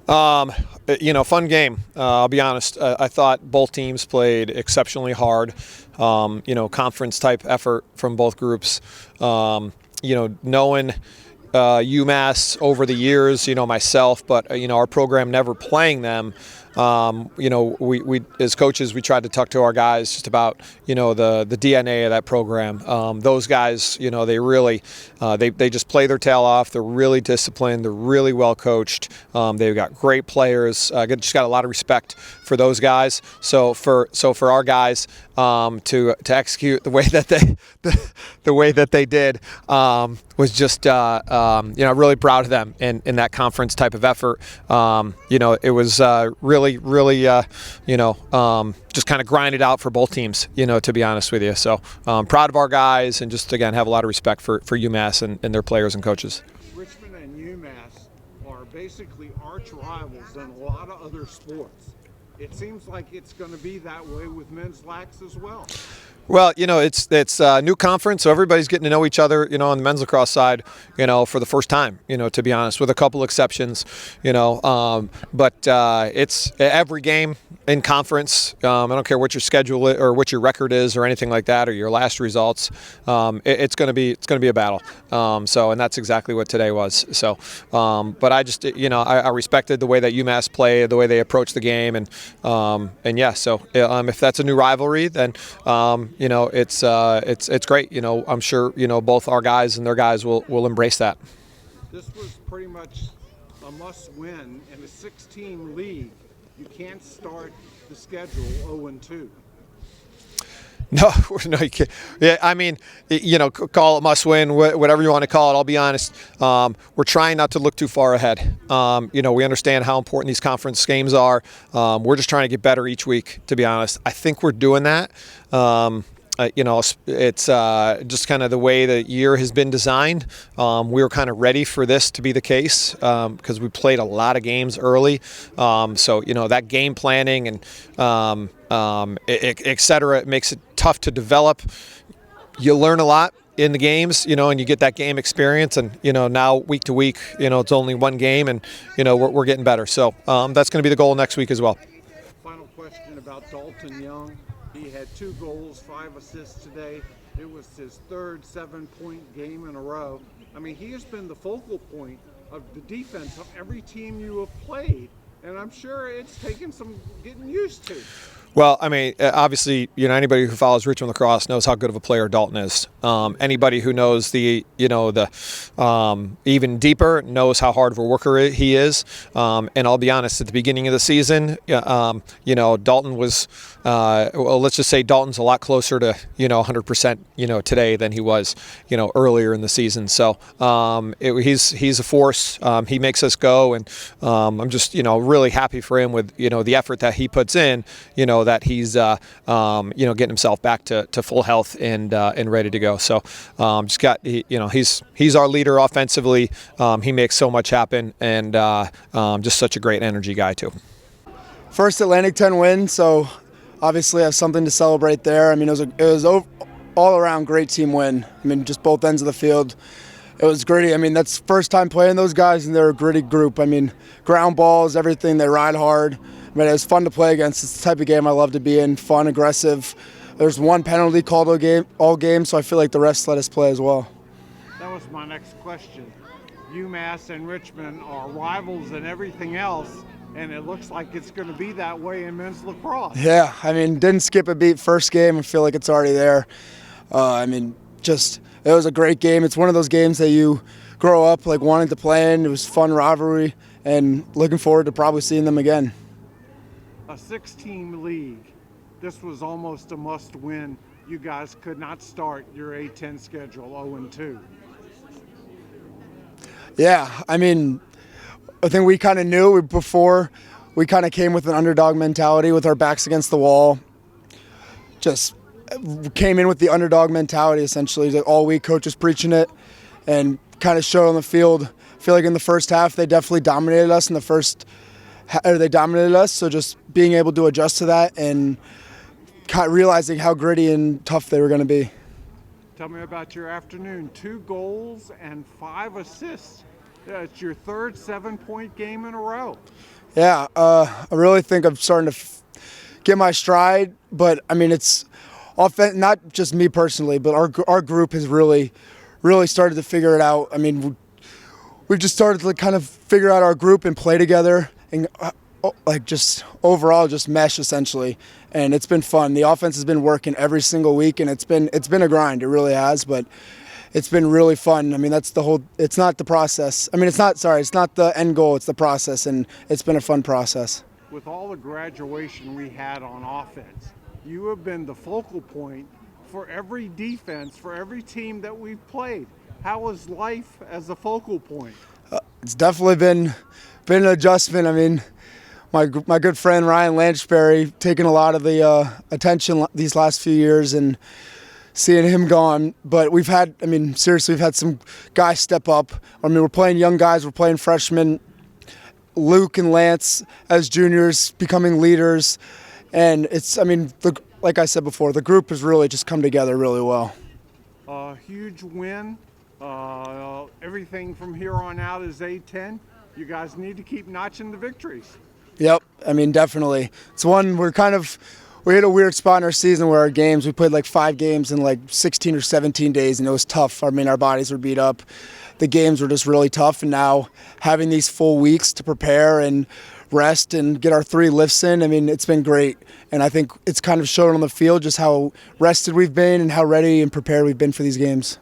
Fun game. I'll be honest. I thought both teams played exceptionally hard. Conference type effort from both groups. Knowing UMass over the years, myself, but our program never playing them. We as coaches, we tried to talk to our guys just about the DNA of that program. Those guys, they really they just play their tail off. They're really disciplined. They're really well coached. They've got great players. Just got a lot of respect for those guys. So for our guys to execute the way that they did was just really proud of them in that conference type of effort. It was really just kind of grind it out for both teams, to be honest with you. So proud of our guys, and just again have a lot of respect for UMass and their players and coaches. Richmond and UMass are basically arch rivals in a lot of other sports. It seems like it's going to be that way with men's lax as well. Well, it's a new conference, so everybody's getting to know each other, on the men's lacrosse side, for the first time, to be honest, with a couple exceptions, but it's every game in conference. I don't care what your schedule or what your record is or anything like that, or your last results. It's going to be a battle. And that's exactly what today was. So, but I just, I respected the way that UMass played, the way they approached the game, and yeah. So if that's a new rivalry, then it's great. I'm sure both our guys and their guys will embrace that. This was pretty much a must-win in a 6-team league. You can't start the schedule 0-2. No, you can't. Yeah, I mean, call it must-win, whatever you want to call it. I'll be honest. We're trying not to look too far ahead. We understand how important these conference games are. We're just trying to get better each week, to be honest. I think we're doing that. It's just kind of the way the year has been designed. We were kind of ready for this to be the case because we played a lot of games early. That game planning and et cetera, it makes it tough to develop. You learn a lot in the games, and you get that game experience. And, now week to week, it's only one game, and, we're getting better. So that's going to be the goal next week as well. Final question about Dalton Young. He had 2 goals, 5 assists today. It was his third 7-point game in a row. I mean, he has been the focal point of the defense of every team you have played, and I'm sure it's taken some getting used to. Well, I mean, obviously, anybody who follows Richmond lacrosse knows how good of a player Dalton is. Anybody who knows the even deeper knows how hard of a worker he is. And I'll be honest, at the beginning of the season, Dalton was, let's just say Dalton's a lot closer to, 100%, today than he was, earlier in the season. So he's a force. He makes us go, and I'm just, really happy for him with, the effort that he puts in, that he's getting himself back to full health and ready to go. So he's our leader offensively. He makes so much happen, and just such a great energy guy too. First Atlantic 10 win, so obviously I have something to celebrate there. I mean, it was all around great team win. I mean, just both ends of the field. It was gritty. I mean, that's first time playing those guys, and they're a gritty group. I mean, ground balls, everything. They ride hard. I mean, it was fun to play against. It's the type of game I love to be in. Fun, aggressive. There's one penalty called all game, so I feel like the rest let us play as well. That was my next question. UMass and Richmond are rivals and everything else, and it looks like it's going to be that way in men's lacrosse. Yeah, I mean, didn't skip a beat first game. I feel like it's already there. It was a great game. It's one of those games that you grow up like wanting to play in. It was fun rivalry, and looking forward to probably seeing them again. A 6-team league. This was almost a must-win. You guys could not start your A10 schedule 0-2. Yeah, I mean, I think we kind of knew before. We kind of came with an underdog mentality with our backs against the wall. Just came in with the underdog mentality, essentially. All week, coach was preaching it and kind of showed on the field. I feel like in the first half, they definitely dominated us so just being able to adjust to that and realizing how gritty and tough they were going to be. Tell me about your afternoon. 2 goals and 5 assists. It's your third 7-point game in a row. Yeah, I really think I'm starting to get my stride, but I mean it's not just me personally, but our group has really started to figure it out. I mean, we've just started to kind of figure out our group and play together and like just overall just mesh essentially, and it's been fun. The offense has been working every single week, and it's been a grind. It really has, but it's been really fun. I mean, that's the whole. It's not the process. I mean, it's not the end goal. It's the process, and it's been a fun process. With all the graduation we had on offense, you have been the focal point for every defense, for every team that we've played. How was life as a focal point? It's definitely been an adjustment. I mean, my good friend Ryan Lanchberry taking a lot of the attention these last few years and seeing him gone. But we've had some guys step up. I mean, we're playing young guys, we're playing freshmen. Luke and Lance as juniors becoming leaders, and like I said before, the group has really just come together really well. A huge win. Everything from here on out is A10. You guys need to keep notching the victories. Yep, I mean definitely. It's one we hit a weird spot in our season where we played like 5 games in like 16 or 17 days, and it was tough. I mean, our bodies were beat up. The games were just really tough, and now having these full weeks to prepare and rest and get our 3 lifts in, I mean, it's been great. And I think it's kind of shown on the field just how rested we've been and how ready and prepared we've been for these games.